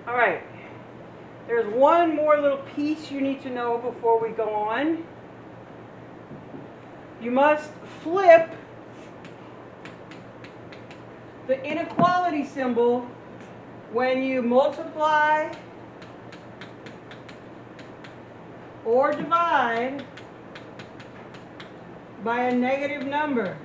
All right. There's one more little piece you need to know before we go on. You must flip the inequality symbol when you multiply or divide by a negative number.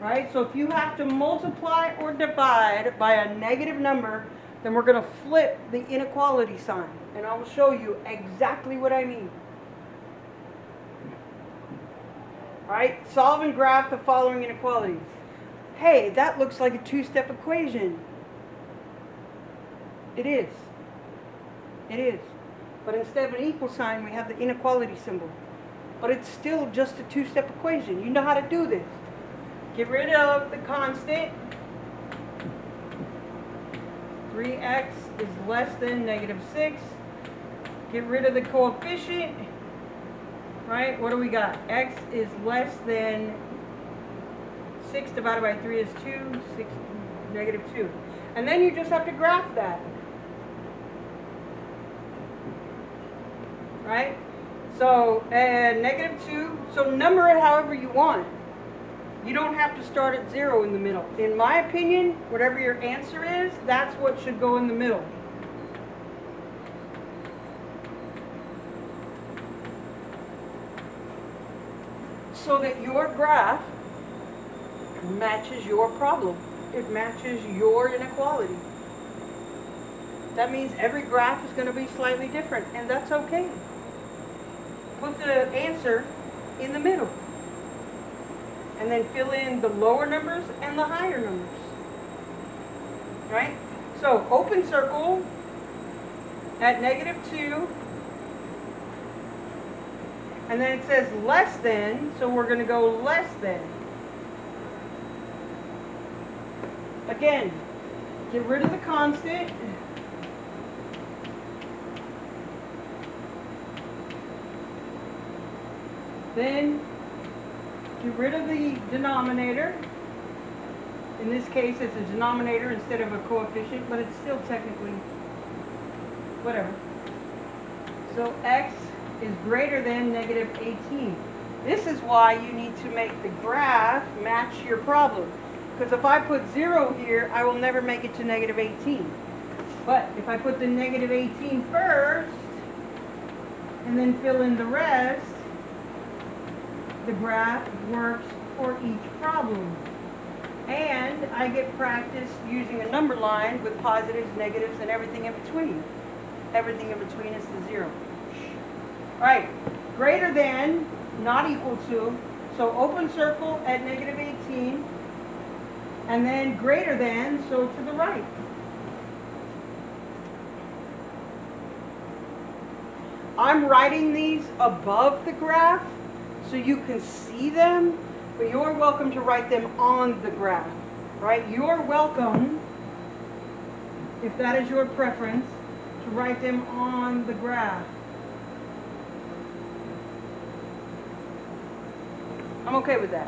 Right? So if you have to multiply or divide by a negative number, then we're going to flip the inequality sign. And I will show you exactly what I mean. Right? Solve and graph the following inequalities. Hey, that looks like a two-step equation. It is. It is. But instead of an equal sign, we have the inequality symbol. But it's still just a two-step equation. You know how to do this. Get rid of the constant. 3x is less than negative 6. Get rid of the coefficient. Right? What do we got? X is less than 6 divided by 3 is 2. 6, negative 2. And then you just have to graph that. Right? So, negative 2. So number it however you want. You don't have to start at 0 in the middle. In my opinion, whatever your answer is, that's what should go in the middle. So that your graph matches your problem. It matches your inequality. That means every graph is going to be slightly different, and that's okay. Put the answer in the middle. And then fill in the lower numbers and the higher numbers. Right? So, open circle at negative 2. And then it says less than, so we're going to go less than. Again, get rid of the constant. Then get rid of the denominator. In this case, it's a denominator instead of a coefficient, but it's still technically whatever. So x is greater than negative 18. This is why you need to make the graph match your problem. Because if I put 0 here, I will never make it to negative 18. But if I put the negative 18 first, and then fill in the rest, the graph works for each problem. And I get practice using a number line with positives, negatives, and everything in between. Everything in between is the 0. Alright, greater than, not equal to, so open circle at negative 18, and then greater than, so to the right. I'm writing these above the graph so you can see them, but you're welcome to write them on the graph, right? You're welcome, if that is your preference, to write them on the graph. I'm okay with that.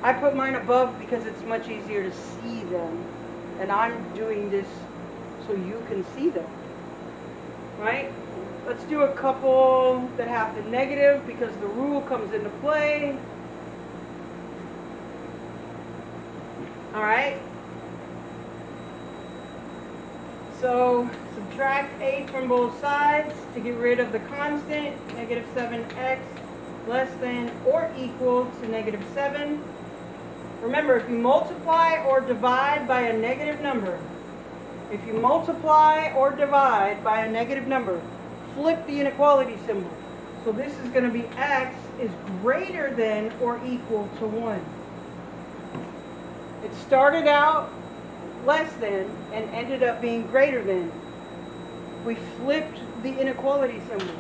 I put mine above because it's much easier to see them, and I'm doing this so you can see them, right? Let's do a couple that have the negative because the rule comes into play. All right. So subtract 8 from both sides to get rid of the constant, negative 7x less than or equal to negative 7. Remember, if you multiply or divide by a negative number, if you multiply or divide by a negative number, flip the inequality symbol. So this is going to be x is greater than or equal to 1. It started out less than and ended up being greater than. We flipped the inequality symbol.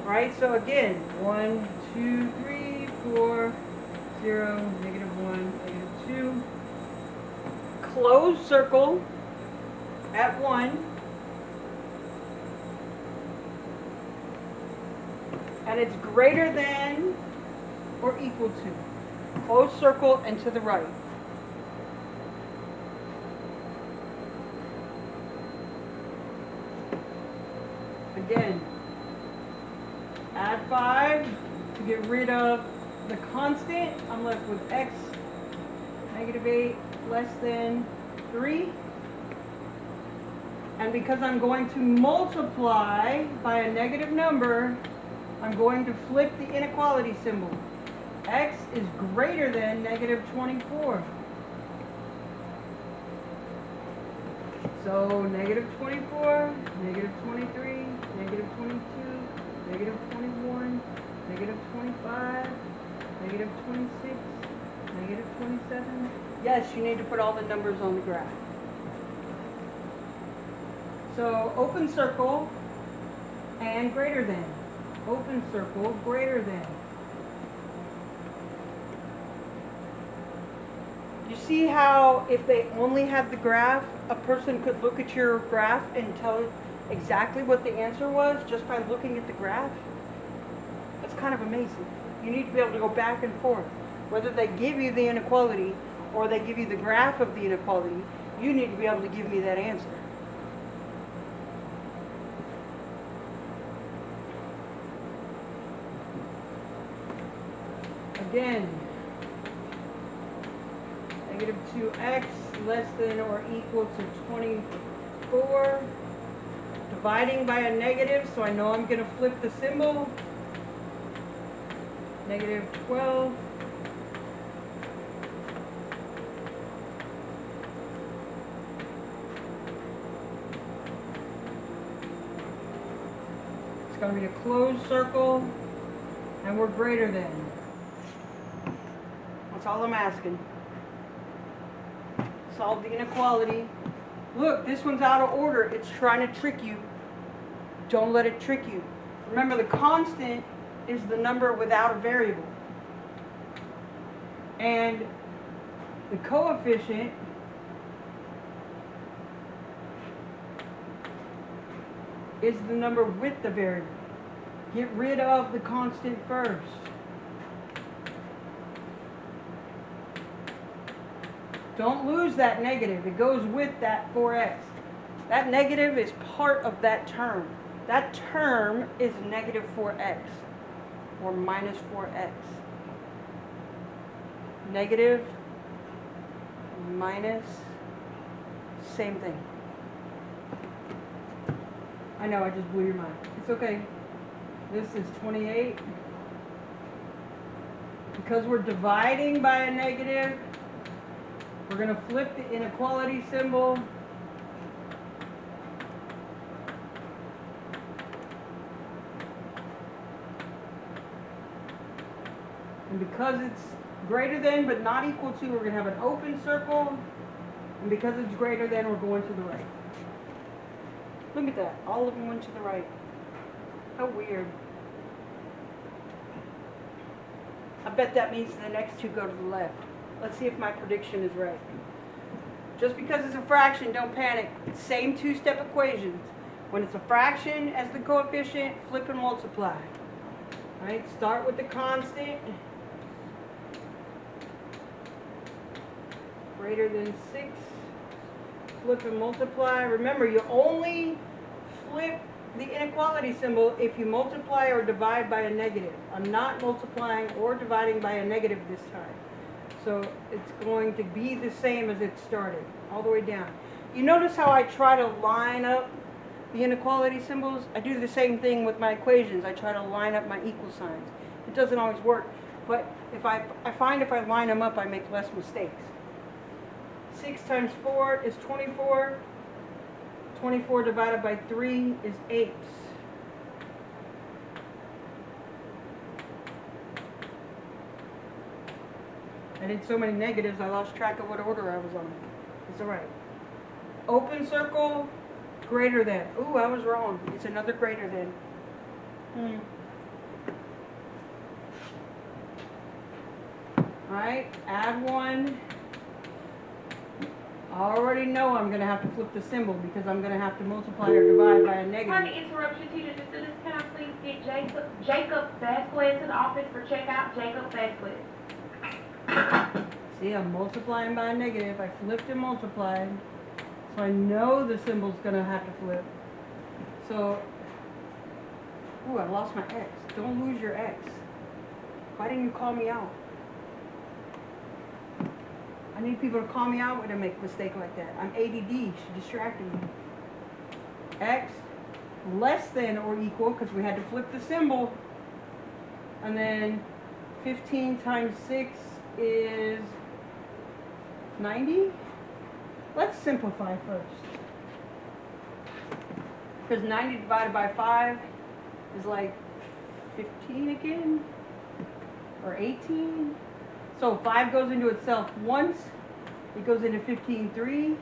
Right? So again, 1, 2, 3, 4, 0, negative 1, negative 2. Close circle at 1. And it's greater than or equal to. Close circle and to the right. Again, add 5 to get rid of the constant. I'm left with x negative 8 less than 3. And because I'm going to multiply by a negative number, I'm going to flip the inequality symbol. X is greater than negative 24. So negative 24, negative 23, negative 22, negative 21, negative 25, negative 26, negative 27. Yes, you need to put all the numbers on the graph. So open circle and greater than. Open circle, greater than. You see how if they only had the graph, a person could look at your graph and tell exactly what the answer was just by looking at the graph? That's kind of amazing. You need to be able to go back and forth. Whether they give you the inequality or they give you the graph of the inequality, you need to be able to give me that answer. Again, negative 2x less than or equal to 24. Dividing by a negative, so I know I'm going to flip the symbol. Negative 12. It's going to be a closed circle, and we're greater than. That's all I'm asking. Solve the inequality. Look, this one's out of order. It's trying to trick you. Don't let it trick you. Remember, the constant is the number without a variable. And the coefficient is the number with the variable. Get rid of the constant first. Don't lose that negative. It goes with that 4x. That negative is part of that term. That term is negative 4x or minus 4x. Negative, minus, same thing. I know, I just blew your mind. It's okay. This is 28. Because we're dividing by a negative, we're going to flip the inequality symbol. And because it's greater than but not equal to, we're going to have an open circle. And because it's greater than, we're going to the right. Look at that. All of them went to the right. How weird. I bet that means the next two go to the left. Let's see if my prediction is right. Just because it's a fraction, don't panic. Same two-step equations. When it's a fraction as the coefficient, flip and multiply. All right, start with the constant. Greater than 6. Flip and multiply. Remember, you only flip the inequality symbol if you multiply or divide by a negative. I'm not multiplying or dividing by a negative this time. So it's going to be the same as it started, all the way down. You notice how I try to line up the inequality symbols? I do the same thing with my equations. I try to line up my equal signs. It doesn't always work, but if I find if I line them up, I make less mistakes. 6 times 4 is 24. 24 divided by 3 is 8. I did so many negatives, I lost track of what order I was on. It's alright. Open circle, greater than. Ooh, I was wrong. It's another greater than. Alright, add 1. I already know I'm going to have to flip the symbol because I'm going to have to multiply or divide by a negative. Pardon the interruption, teacher. Just do this. Can I please get Jacob Vasquez to the office for checkout? Jacob Vasquez. See, I'm multiplying by a negative. I flipped and multiplied. So I know the symbol's going to have to flip. So Ooh, I lost my X. Don't lose your X. Why didn't you call me out? I need people to call me out when I make a mistake like that. I'm ADD. She's distracting me. X less than or equal, because we had to flip the symbol. And then 15 times 6 is 90. Let's simplify first. Because 90 divided by 5 is like 15 again, or 18. So 5 goes into itself once, it goes into 15 3.